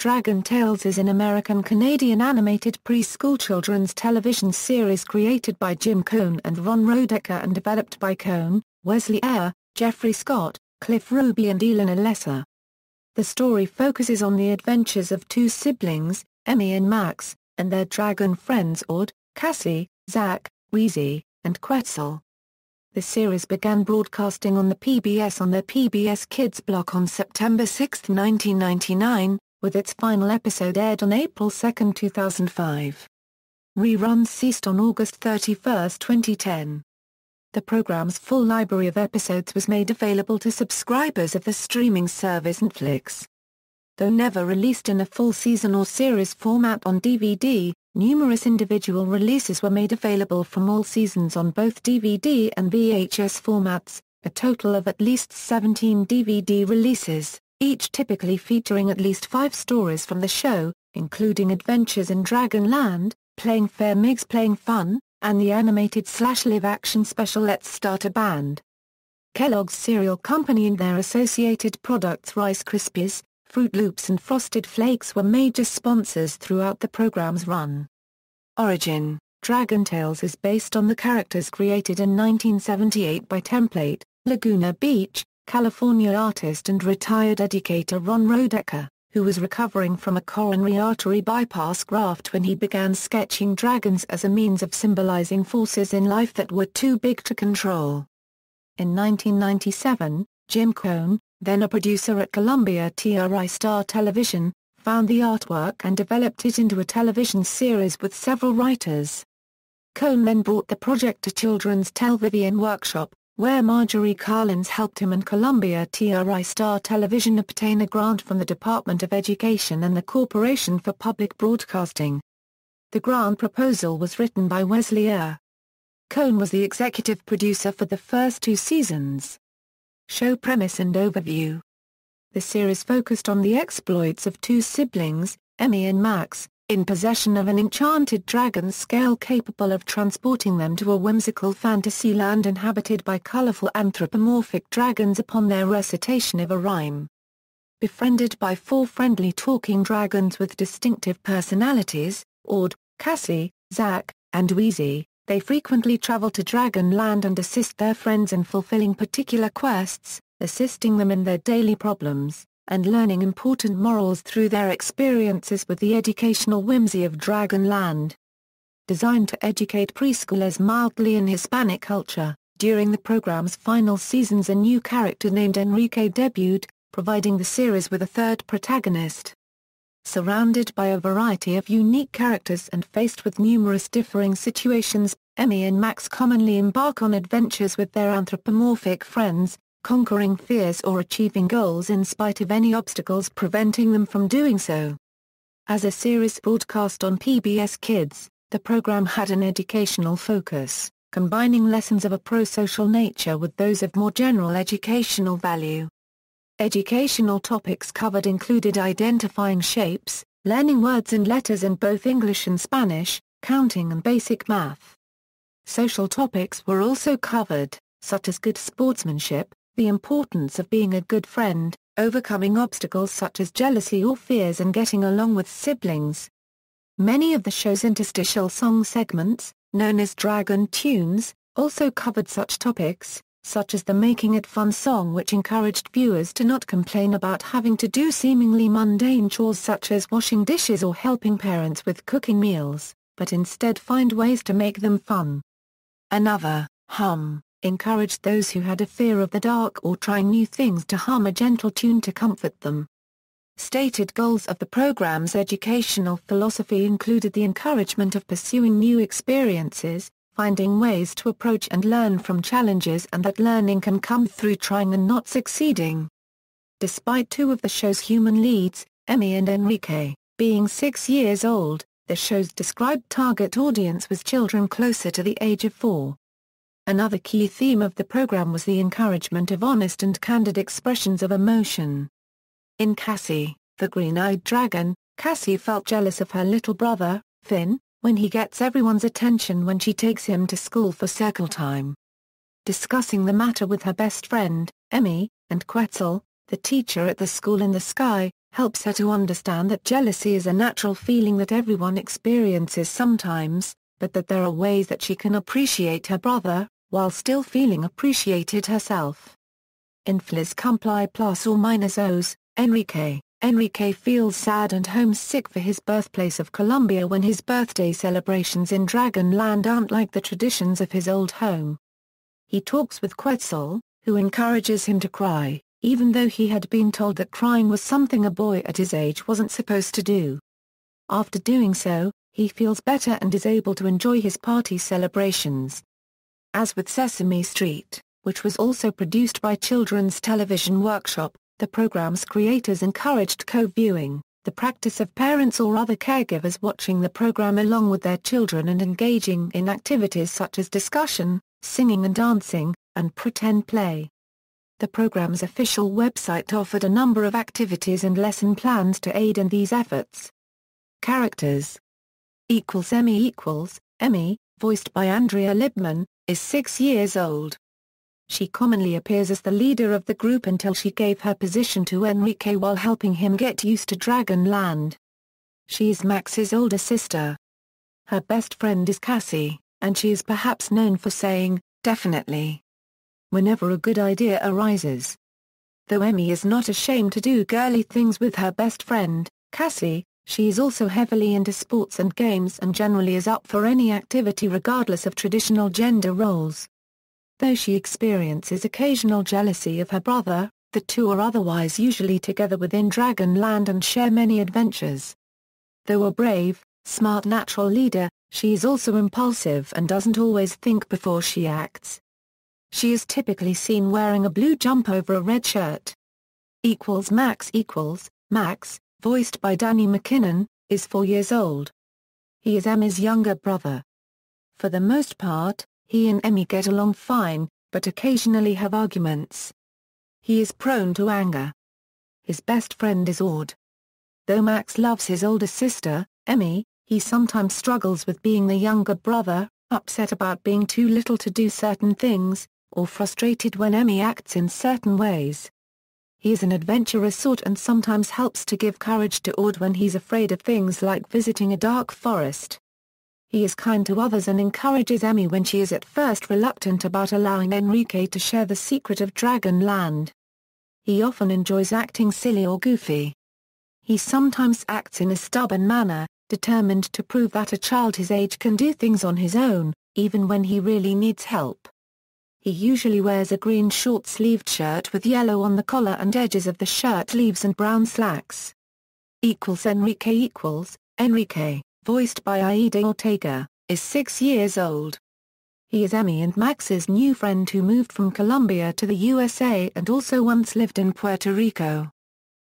Dragon Tales is an American-Canadian animated preschool children's television series created by Jim Cohn and Ron Rodecker and developed by Cohn, Wesley Eyre, Jeffrey Scott, Cliff Ruby and Elena Lesser. The story focuses on the adventures of two siblings, Emmy and Max, and their dragon friends Ord, Cassie, Zach, Wheezy, and Quetzal. The series began broadcasting on the PBS on their PBS Kids block on September 6, 1999, with its final episode aired on April 2, 2005. Reruns ceased on August 31, 2010. The program's full library of episodes was made available to subscribers of the streaming service Netflix. Though never released in a full season or series format on DVD, numerous individual releases were made available from all seasons on both DVD and VHS formats, a total of at least 17 DVD releases, each typically featuring at least 5 stories from the show, including Adventures in Dragonland, Playing Fair Migs Playing Fun, and the animated/live-action special Let's Start a Band. Kellogg's Cereal Company and their associated products Rice Krispies, Fruit Loops and Frosted Flakes were major sponsors throughout the program's run. Origin: Dragon Tales is based on the characters created in 1978 by Template, Laguna Beach, California artist and retired educator Ron Rodecker, who was recovering from a coronary artery bypass graft when he began sketching dragons as a means of symbolizing forces in life that were too big to control. In 1997, Jim Cohn, then a producer at Columbia TRI-Star Television, found the artwork and developed it into a television series with several writers. Cohn then brought the project to Children's Television Workshop, where Marjorie Carlins helped him and Columbia TRI-Star Television obtain a grant from the Department of Education and the Corporation for Public Broadcasting. The grant proposal was written by Wesley Eyre. Cohn was the executive producer for the first 2 seasons. Show premise and overview. The series focused on the exploits of 2 siblings, Emmy and Max, in possession of an enchanted dragon scale capable of transporting them to a whimsical fantasy land inhabited by colorful anthropomorphic dragons upon their recitation of a rhyme. Befriended by 4 friendly talking dragons with distinctive personalities, Ord, Cassie, Zach, and Wheezy, they frequently travel to Dragon Land and assist their friends in fulfilling particular quests, assisting them in their daily problems, and learning important morals through their experiences with the educational whimsy of Dragon Land. Designed to educate preschoolers mildly in Hispanic culture, during the program's final seasons a new character named Enrique debuted, providing the series with a 3rd protagonist. Surrounded by a variety of unique characters and faced with numerous differing situations, Emmy and Max commonly embark on adventures with their anthropomorphic friends, conquering fears or achieving goals in spite of any obstacles preventing them from doing so. As a series broadcast on PBS Kids, the program had an educational focus, combining lessons of a pro-social nature with those of more general educational value. Educational topics covered included identifying shapes, learning words and letters in both English and Spanish, counting and basic math. Social topics were also covered, such as good sportsmanship, the importance of being a good friend, overcoming obstacles such as jealousy or fears and getting along with siblings. Many of the show's interstitial song segments, known as Dragon Tunes, also covered such topics, such as the Making It Fun song which encouraged viewers to not complain about having to do seemingly mundane chores such as washing dishes or helping parents with cooking meals, but instead find ways to make them fun. Another, Hum, encouraged those who had a fear of the dark or trying new things to hum a gentle tune to comfort them. Stated goals of the program's educational philosophy included the encouragement of pursuing new experiences, finding ways to approach and learn from challenges and that learning can come through trying and not succeeding. Despite 2 of the show's human leads, Emmy and Enrique, being 6 years old, the show's described target audience was children closer to the age of 4. Another key theme of the program was the encouragement of honest and candid expressions of emotion. In Cassie, the green-eyed dragon, Cassie felt jealous of her little brother, Finn, when he gets everyone's attention when she takes him to school for circle time. Discussing the matter with her best friend, Emmy, and Quetzal, the teacher at the school in the sky, helps her to understand that jealousy is a natural feeling that everyone experiences sometimes, but that there are ways that she can appreciate her brother, while still feeling appreciated herself. Infeliz cumple plus or minus os, Enrique. Enrique feels sad and homesick for his birthplace of Colombia when his birthday celebrations in Dragonland aren't like the traditions of his old home. He talks with Quetzal, who encourages him to cry, even though he had been told that crying was something a boy at his age wasn't supposed to do. After doing so, he feels better and is able to enjoy his party celebrations. As with Sesame Street, which was also produced by Children's Television Workshop, the program's creators encouraged co-viewing, the practice of parents or other caregivers watching the program along with their children and engaging in activities such as discussion, singing and dancing, and pretend play. The program's official website offered a number of activities and lesson plans to aid in these efforts. Characters Emmy, voiced by Andrea Libman, is 6 years old. She commonly appears as the leader of the group until she gave her position to Enrique while helping him get used to Dragonland. She is Max's older sister. Her best friend is Cassie, and she is perhaps known for saying, "definitely," whenever a good idea arises. Though Emmy is not ashamed to do girly things with her best friend, Cassie, she is also heavily into sports and games and generally is up for any activity regardless of traditional gender roles. Though she experiences occasional jealousy of her brother, the two are otherwise usually together within Dragonland and share many adventures. Though a brave, smart natural leader, she is also impulsive and doesn't always think before she acts. She is typically seen wearing a blue jumper over a red shirt. Max, voiced by Danny McKinnon, is 4 years old. He is Emmy's younger brother. For the most part, he and Emmy get along fine, but occasionally have arguments. He is prone to anger. His best friend is Ord. Though Max loves his older sister, Emmy, he sometimes struggles with being the younger brother, upset about being too little to do certain things, or frustrated when Emmy acts in certain ways. He is an adventurous sort and sometimes helps to give courage to Ord when he's afraid of things like visiting a dark forest. He is kind to others and encourages Emmy when she is at first reluctant about allowing Enrique to share the secret of Dragonland. He often enjoys acting silly or goofy. He sometimes acts in a stubborn manner, determined to prove that a child his age can do things on his own, even when he really needs help. He usually wears a green short-sleeved shirt with yellow on the collar and edges of the shirt sleeves and brown slacks. Enrique, voiced by Aida Ortega, is 6 years old. He is Emmy and Max's new friend who moved from Colombia to the USA and also once lived in Puerto Rico.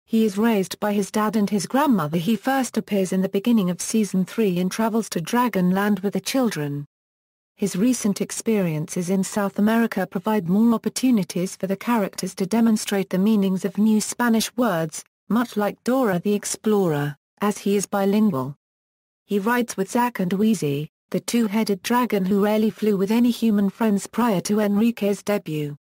He is raised by his dad and his grandmother. He first appears in the beginning of Season 3 and travels to Dragonland with the children. His recent experiences in South America provide more opportunities for the characters to demonstrate the meanings of new Spanish words, much like Dora the Explorer, as he is bilingual. He rides with Zack and Wheezy, the two-headed dragon who rarely flew with any human friends prior to Enrique's debut.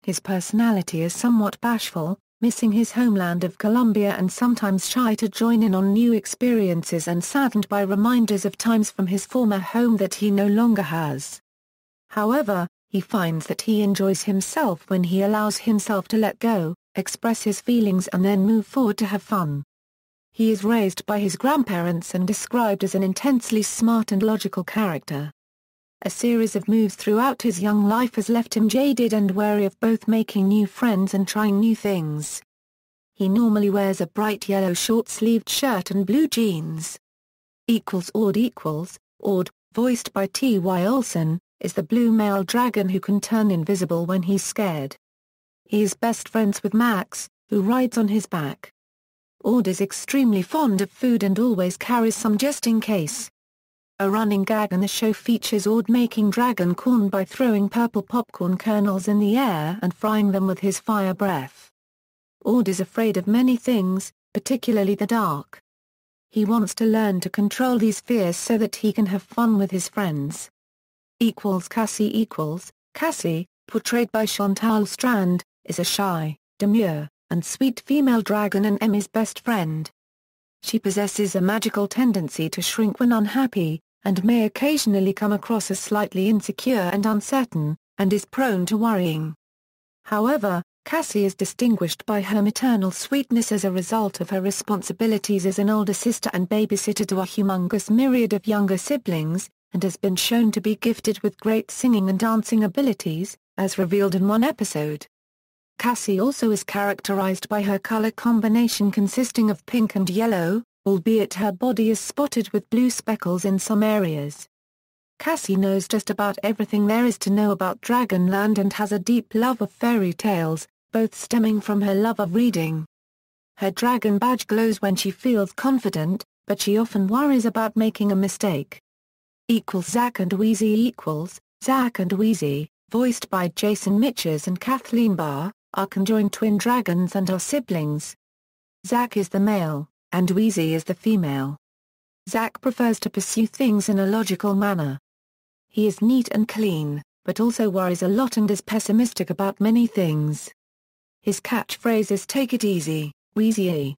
His personality is somewhat bashful, missing his homeland of Colombia and sometimes shy to join in on new experiences and saddened by reminders of times from his former home that he no longer has. However, he finds that he enjoys himself when he allows himself to let go, express his feelings and then move forward to have fun. He is raised by his grandparents and described as an intensely smart and logical character. A series of moves throughout his young life has left him jaded and wary of both making new friends and trying new things. He normally wears a bright yellow short-sleeved shirt and blue jeans. Ord, voiced by T.Y. Olson, is the blue male dragon who can turn invisible when he's scared. He is best friends with Max, who rides on his back. Ord is extremely fond of food and always carries some just in case. A running gag in the show features Ord making dragon corn by throwing purple popcorn kernels in the air and frying them with his fire breath. Ord is afraid of many things, particularly the dark. He wants to learn to control these fears so that he can have fun with his friends. Cassie, portrayed by Chantal Strand, is a shy, demure, and sweet female dragon and Emmy's best friend. She possesses a magical tendency to shrink when unhappy, and may occasionally come across as slightly insecure and uncertain, and is prone to worrying. However, Cassie is distinguished by her maternal sweetness as a result of her responsibilities as an older sister and babysitter to a humongous myriad of younger siblings, and has been shown to be gifted with great singing and dancing abilities, as revealed in one episode. Cassie also is characterized by her color combination consisting of pink and yellow, albeit her body is spotted with blue speckles in some areas. Cassie knows just about everything there is to know about Dragonland and has a deep love of fairy tales, both stemming from her love of reading. Her dragon badge glows when she feels confident, but she often worries about making a mistake. Zack and Wheezy Zack and Wheezy, voiced by Jason Mitchell and Kathleen Barr, are conjoined twin dragons and are siblings. Zack is the male, and Wheezy is the female. Zack prefers to pursue things in a logical manner. He is neat and clean, but also worries a lot and is pessimistic about many things. His catchphrase is "Take it easy, Wheezy,"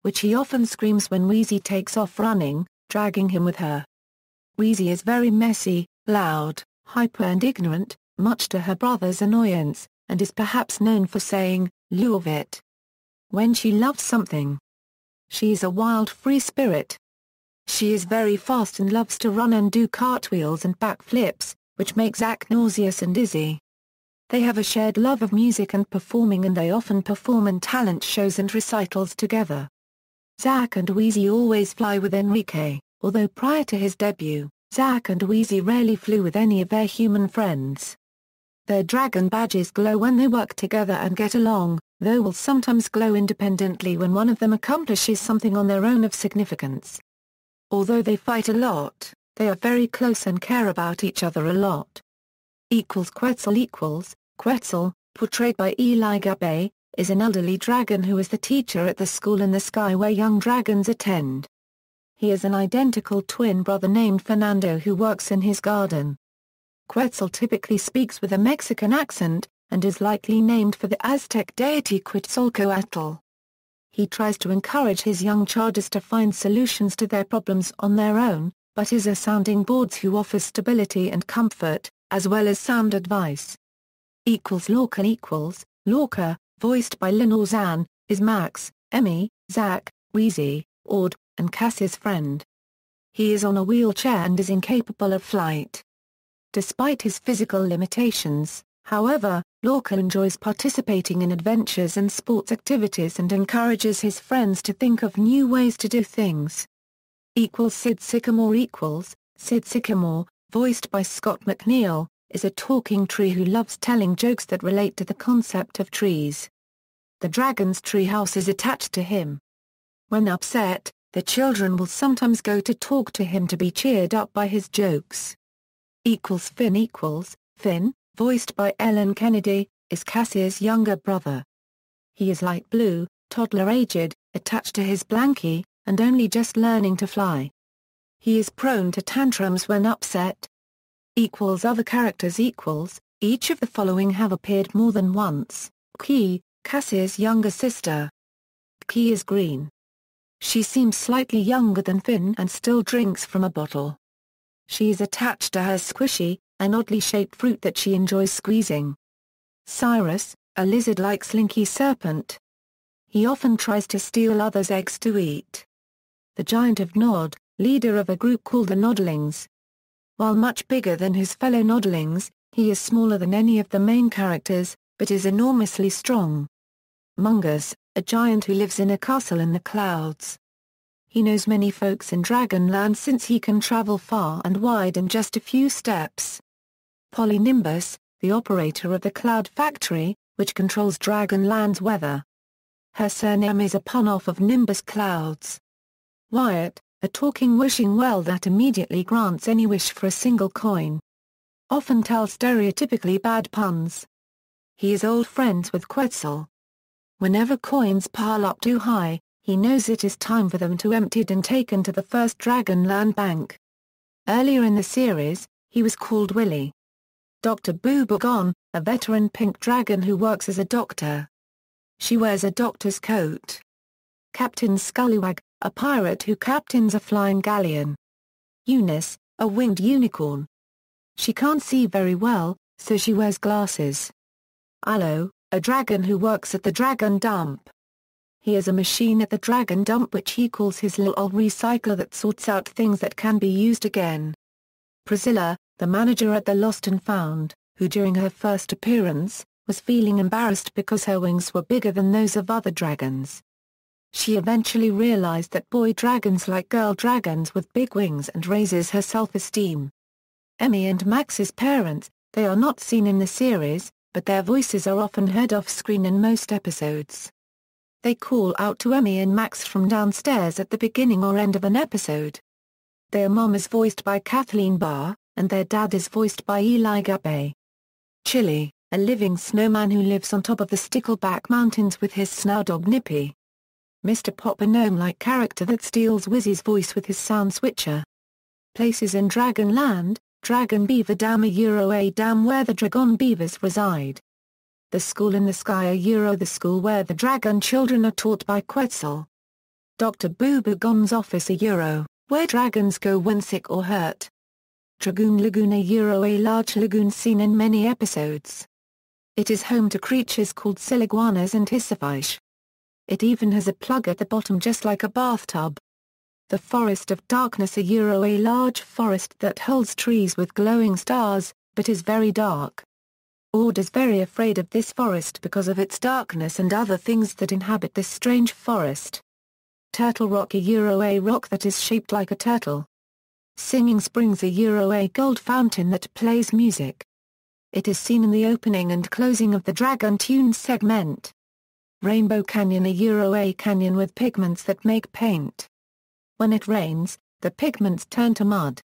which he often screams when Wheezy takes off running, dragging him with her. Wheezy is very messy, loud, hyper and ignorant, much to her brother's annoyance, and is perhaps known for saying, "Love it," when she loves something. She is a wild free spirit. She is very fast and loves to run and do cartwheels and backflips, which make Zack nauseous and dizzy. They have a shared love of music and performing, and they often perform in talent shows and recitals together. Zack and Wheezy always fly with Enrique, although prior to his debut, Zack and Wheezy rarely flew with any of their human friends. Their dragon badges glow when they work together and get along, though will sometimes glow independently when one of them accomplishes something on their own of significance. Although they fight a lot, they are very close and care about each other a lot. Quetzal, portrayed by Eli Gabay, is an elderly dragon who is the teacher at the school in the sky where young dragons attend. He is an identical twin brother named Fernando who works in his garden. Quetzal typically speaks with a Mexican accent, and is likely named for the Aztec deity Quetzalcoatl. He tries to encourage his young charges to find solutions to their problems on their own, but is a sounding board who offers stability and comfort, as well as sound advice. Lorca, voiced by Lenore Zann, is Max, Emmy, Zack, Wheezy, Ord, and Cassie's friend. He is on a wheelchair and is incapable of flight. Despite his physical limitations, however, Lorca enjoys participating in adventures and sports activities and encourages his friends to think of new ways to do things. Sid Sycamore, voiced by Scott McNeil, is a talking tree who loves telling jokes that relate to the concept of trees. The dragon's tree house is attached to him. When upset, the children will sometimes go to talk to him to be cheered up by his jokes. Finn, voiced by Ellen Kennedy, is Cassie's younger brother. He is light blue, toddler-aged, attached to his blankie, and only just learning to fly. He is prone to tantrums when upset. Other characters each of the following have appeared more than once. Key, Cassie's younger sister. Key is green. She seems slightly younger than Finn and still drinks from a bottle. She is attached to her squishy, an oddly shaped fruit that she enjoys squeezing. Cyrus, a lizard-like slinky serpent. He often tries to steal others' eggs to eat. The giant of Nod, leader of a group called the Nodlings. While much bigger than his fellow Nodlings, he is smaller than any of the main characters, but is enormously strong. Mungus, a giant who lives in a castle in the clouds. He knows many folks in Dragonland since he can travel far and wide in just a few steps. Nimbus, the operator of the Cloud Factory, which controls Dragonland's weather. Her surname is a pun off of Nimbus clouds. Wyatt, a talking wishing well that immediately grants any wish for a single coin. Often tells stereotypically bad puns. He is old friends with Quetzal. Whenever coins pile up too high, he knows it is time for them to emptied and taken to the first Dragonland Bank. Earlier in the series, he was called Willie. Dr. Boo Bagon, a veteran pink dragon who works as a doctor. She wears a doctor's coat. Captain Scullywag, a pirate who captains a flying galleon. Eunice, a winged unicorn. She can't see very well, so she wears glasses. Aloe, a dragon who works at the dragon dump. He has a machine at the dragon dump which he calls his little recycler that sorts out things that can be used again. Priscilla, the manager at the Lost and Found, who during her first appearance, was feeling embarrassed because her wings were bigger than those of other dragons. She eventually realized that boy dragons like girl dragons with big wings and raises her self-esteem. Emmy and Max's parents, they are not seen in the series, but their voices are often heard off-screen in most episodes. They call out to Emmy and Max from downstairs at the beginning or end of an episode. Their mom is voiced by Kathleen Barr, and their dad is voiced by Eli Gabbay. Chili, a living snowman who lives on top of the Stickleback Mountains with his snow dog Nippy. Mr. Pop, a gnome-like character that steals Wizzy's voice with his sound switcher. Places in Dragonland, Dragon Beaver Dam, a dam where the dragon beavers reside. The School in the Sky, the school where the dragon children are taught by Quetzalcoatl. Dr. Boo Boo Gon's office, where dragons go when sick or hurt. Dragoon Lagoon, a large lagoon seen in many episodes. It is home to creatures called siliguanas and hissafish. It even has a plug at the bottom just like a bathtub. The Forest of Darkness, a large forest that holds trees with glowing stars, but is very dark. Ord is very afraid of this forest because of its darkness and other things that inhabit this strange forest. Turtle Rock, a rock that is shaped like a turtle. Singing Springs, a gold fountain that plays music. It is seen in the opening and closing of the Dragon Tunes segment. Rainbow Canyon, a canyon with pigments that make paint. When it rains, the pigments turn to mud.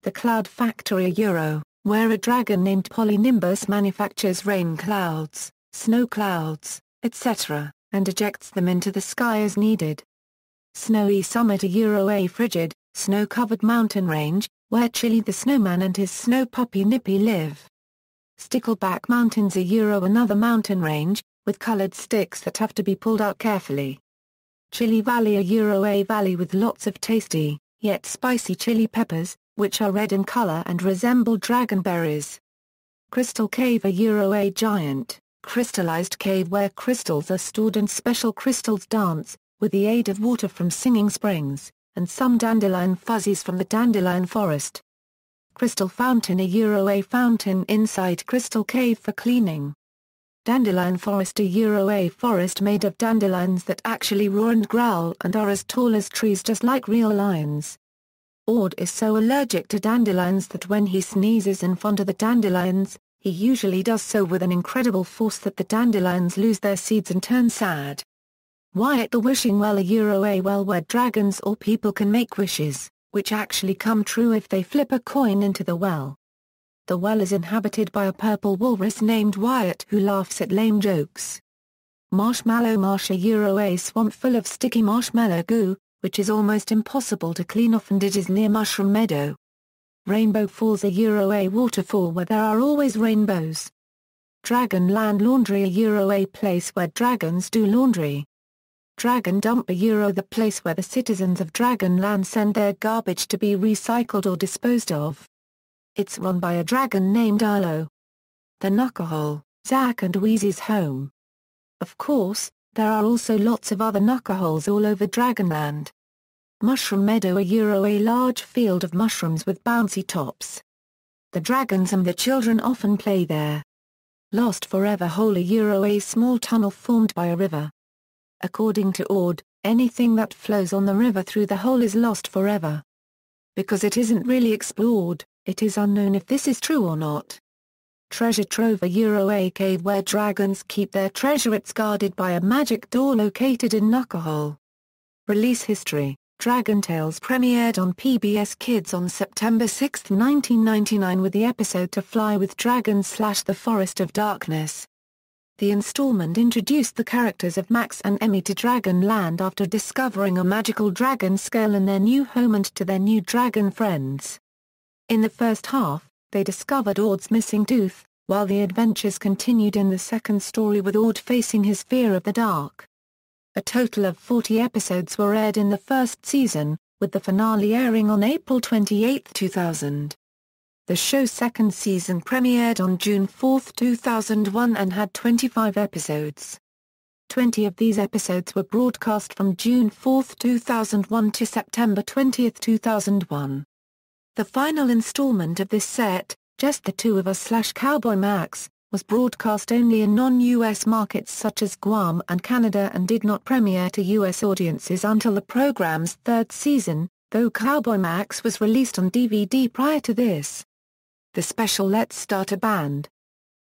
The Cloud Factory, where a dragon named Nimbus manufactures rain clouds, snow clouds, etc., and ejects them into the sky as needed. Snowy Summit, a frigid, snow-covered mountain range, where Chili the Snowman and his snow puppy Nippy live. Stickleback Mountains, another mountain range, with colored sticks that have to be pulled out carefully. Chili Valley, a valley with lots of tasty, yet spicy chili peppers, which are red in color and resemble dragonberries. Crystal Cave, a giant, crystallized cave where crystals are stored and special crystals dance, with the aid of water from singing springs, and some dandelion fuzzies from the dandelion forest. Crystal Fountain, a fountain inside Crystal Cave for cleaning. Dandelion Forest, a forest made of dandelions that actually roar and growl and are as tall as trees just like real lions. Ord is so allergic to dandelions that when he sneezes in front of the dandelions, he usually does so with an incredible force that the dandelions lose their seeds and turn sad. Wyatt the Wishing Well, a well where dragons or people can make wishes, which actually come true if they flip a coin into the well. The well is inhabited by a purple walrus named Wyatt who laughs at lame jokes. Marshmallow Marsh, a swamp full of sticky marshmallow goo, which is almost impossible to clean off, and it is near Mushroom Meadow. Rainbow Falls, a waterfall where there are always rainbows. Dragonland Laundry, a place where dragons do laundry. Dragon Dump, the place where the citizens of Dragonland send their garbage to be recycled or disposed of. It's run by a dragon named Arlo. The Knucklehole, Zack and Wheezy's home. Of course, there are also lots of other knuckleholes all over Dragonland. Mushroom Meadow, a large field of mushrooms with bouncy tops. The dragons and the children often play there. Lost Forever Hole, a small tunnel formed by a river. According to Ord, anything that flows on the river through the hole is lost forever. Because it isn't really explored, it is unknown if this is true or not. Treasure Trove, a cave where dragons keep their treasure. It's guarded by a magic door located in Knucklehole. Release history: Dragon Tales premiered on PBS Kids on September 6, 1999 with the episode To Fly with Dragons / The Forest of Darkness. The installment introduced the characters of Max and Emmy to Dragonland after discovering a magical dragon scale in their new home and to their new dragon friends. In the first half, they discovered Ord's missing tooth, while the adventures continued in the second story with Ord facing his fear of the dark. A total of 40 episodes were aired in the first season, with the finale airing on April 28, 2000. The show's second season premiered on June 4, 2001 and had 25 episodes. 20 of these episodes were broadcast from June 4, 2001 to September 20, 2001. The final installment of this set, Just the Two of Us/Cowboy Max, was broadcast only in non-US markets such as Guam and Canada and did not premiere to US audiences until the program's third season, though Cowboy Max was released on DVD prior to this. The special Let's Start a Band,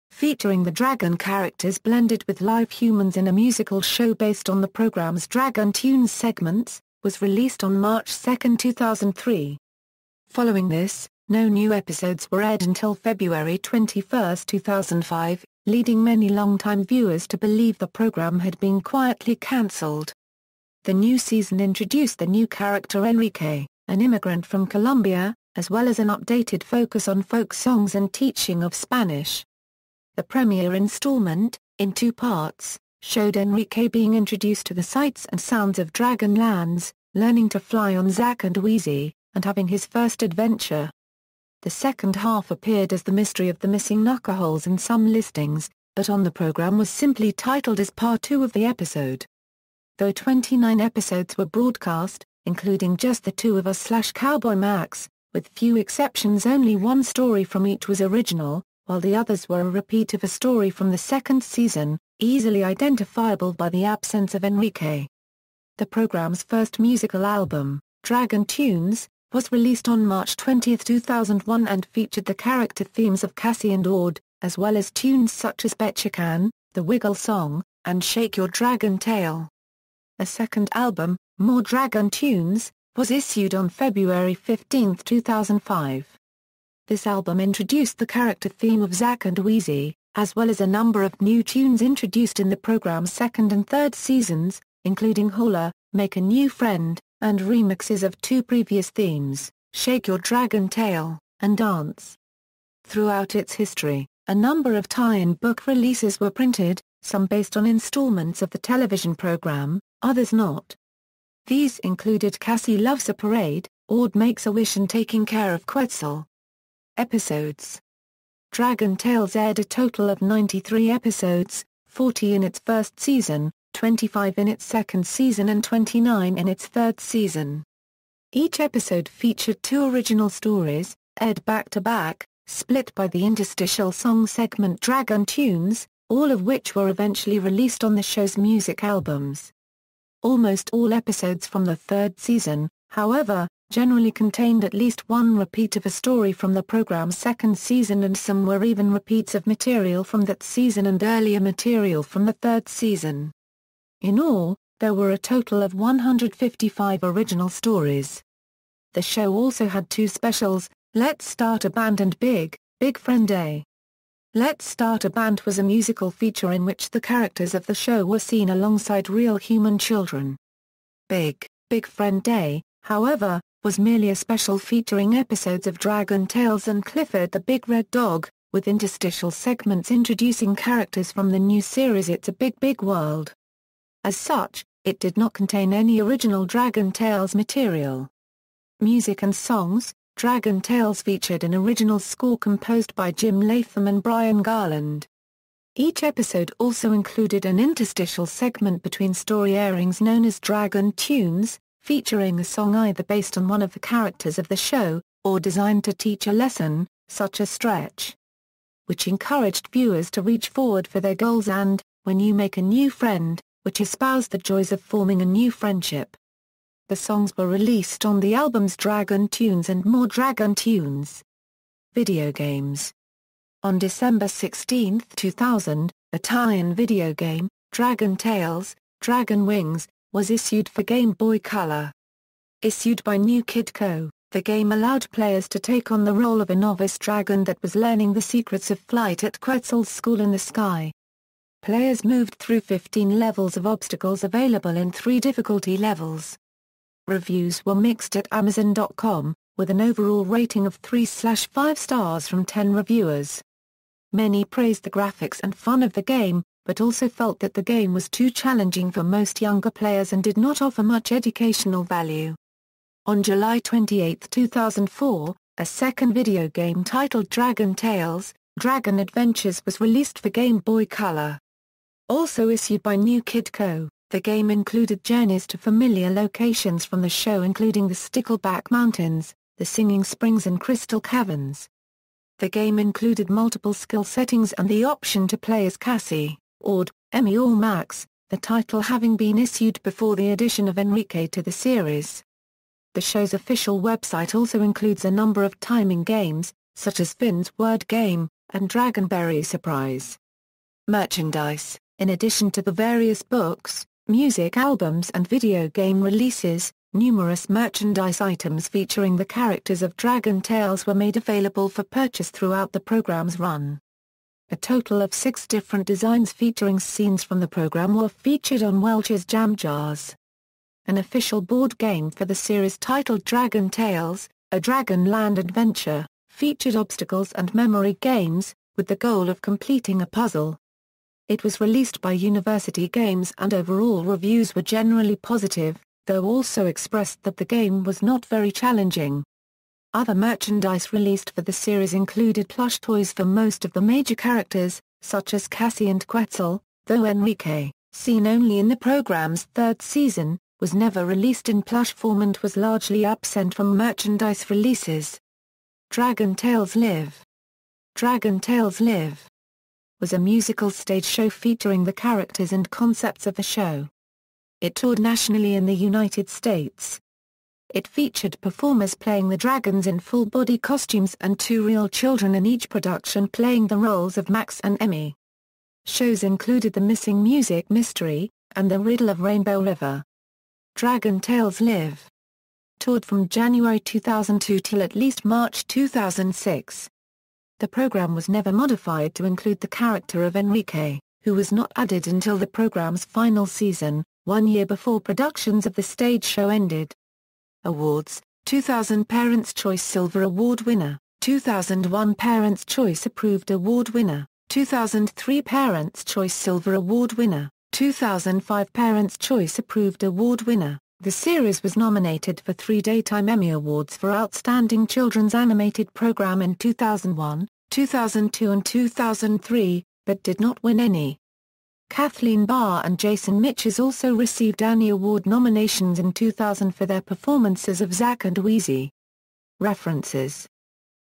featuring the Dragon characters blended with live humans in a musical show based on the program's Dragon Tunes segments, was released on March 2, 2003. Following this, no new episodes were aired until February 21, 2005, leading many longtime viewers to believe the program had been quietly cancelled. The new season introduced the new character Enrique, an immigrant from Colombia, as well as an updated focus on folk songs and teaching of Spanish. The premiere installment, in 2 parts, showed Enrique being introduced to the sights and sounds of Dragon Lands, learning to fly on Zack and Wheezy, and having his first adventure. The second half appeared as The Mystery of the Missing Knuckleholes in some listings, but on the program was simply titled as Part 2 of the episode. Though 29 episodes were broadcast, including Just the Two of Us/Cowboy Max, with few exceptions only one story from each was original, while the others were a repeat of a story from the second season, easily identifiable by the absence of Enrique. The program's first musical album, Dragon Tunes, was released on March 20, 2001 and featured the character themes of Cassie and Ord, as well as tunes such as Betchacan, The Wiggle Song, and Shake Your Dragon Tail. A second album, More Dragon Tunes, was issued on February 15, 2005. This album introduced the character theme of Zack and Wheezy, as well as a number of new tunes introduced in the program's second and third seasons, including Holla, Make a New Friend, and remixes of 2 previous themes, Shake Your Dragon Tail, and Dance. Throughout its history, a number of tie-in book releases were printed, some based on installments of the television program, others not. These included Cassie Loves a Parade, Ord Makes a Wish and Taking Care of Quetzalcoatl. Episodes. Dragon Tales aired a total of 93 episodes, 40 in its first season, 25 in its second season and 29 in its third season. Each episode featured 2 original stories, aired back-to-back, split by the interstitial song segment Dragon Tunes, all of which were eventually released on the show's music albums. Almost all episodes from the third season, however, generally contained at least one repeat of a story from the program's second season and some were even repeats of material from that season and earlier material from the third season. In all, there were a total of 155 original stories. The show also had 2 specials, Let's Start a Band and Big Friend Day. Let's Start a Band was a musical feature in which the characters of the show were seen alongside real human children. Big Friend Day, however, was merely a special featuring episodes of Dragon Tales and Clifford the Big Red Dog, with interstitial segments introducing characters from the new series It's a Big World. As such, it did not contain any original Dragon Tales material. Music and songs. Dragon Tales featured an original score composed by Jim Latham and Brian Garland. Each episode also included an interstitial segment between story airings known as Dragon Tunes, featuring a song either based on one of the characters of the show, or designed to teach a lesson, such as Stretch, which encouraged viewers to reach forward for their goals, and When You Make a New Friend, which espoused the joys of forming a new friendship. The songs were released on the albums Dragon Tunes and More Dragon Tunes. Video games. On December 16, 2000, a tie-in video game, Dragon Tales, Dragon Wings, was issued for Game Boy Color. Issued by New Kid Co., the game allowed players to take on the role of a novice dragon that was learning the secrets of flight at Quetzal's school in the sky. Players moved through 15 levels of obstacles available in 3 difficulty levels. Reviews were mixed at Amazon.com, with an overall rating of 3/5 stars from 10 reviewers. Many praised the graphics and fun of the game, but also felt that the game was too challenging for most younger players and did not offer much educational value. On July 28, 2004, a second video game titled Dragon Tales: Dragon Adventures was released for Game Boy Color. Also issued by New Kid Co., the game included journeys to familiar locations from the show including the Stickleback Mountains, the Singing Springs and Crystal Caverns. The game included multiple skill settings and the option to play as Cassie, Ord, Emmy or Max, the title having been issued before the addition of Enrique to the series. The show's official website also includes a number of timing games, such as Finn's Word Game, and Dragonberry Surprise. Merchandise: in addition to the various books, music albums and video game releases, numerous merchandise items featuring the characters of Dragon Tales were made available for purchase throughout the program's run. A total of 6 different designs featuring scenes from the program were featured on Welch's Jam Jars. An official board game for the series titled Dragon Tales: A Dragonland Adventure, featured obstacles and memory games, with the goal of completing a puzzle. It was released by University Games and overall reviews were generally positive, though also expressed that the game was not very challenging. Other merchandise released for the series included plush toys for most of the major characters, such as Cassie and Quetzalcoatl, though Enrique, seen only in the program's 3rd season, was never released in plush form and was largely absent from merchandise releases. Dragon Tales Live! Dragon Tales Live! Was a musical stage show featuring the characters and concepts of the show. It toured nationally in the United States. It featured performers playing the dragons in full-body costumes and 2 real children in each production playing the roles of Max and Emmy. Shows included The Missing Music Mystery, and The Riddle of Rainbow River. Dragon Tales Live! Toured from January 2002 till at least March 2006. The program was never modified to include the character of Enrique, who was not added until the program's final season, 1 year before productions of the stage show ended. Awards: 2000 Parents' Choice Silver Award winner, 2001 Parents' Choice Approved Award winner, 2003 Parents' Choice Silver Award winner, 2005 Parents' Choice Approved Award winner. The series was nominated for 3 Daytime Emmy Awards for Outstanding Children's Animated Program in 2001, 2002 and 2003, but did not win any. Kathleen Barr and Jason Mitchell also received Annie Award nominations in 2000 for their performances of Zack and Wheezy. References.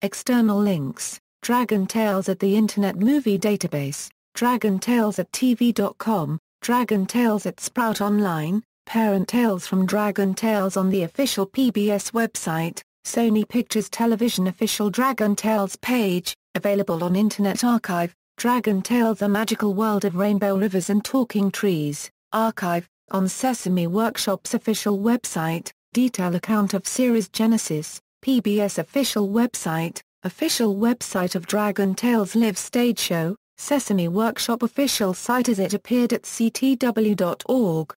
External links: Dragon Tales at the Internet Movie Database, Dragon Tales at TV.com, Dragon Tales at Sprout Online, Parent Tales from Dragon Tales on the official PBS website, Sony Pictures Television official Dragon Tales page, available on Internet Archive, Dragon Tales: A Magical World of Rainbow Rivers and Talking Trees, archive, on Sesame Workshop's official website, detailed account of series genesis, PBS official website of Dragon Tales Live stage show, Sesame Workshop official site as it appeared at ctw.org.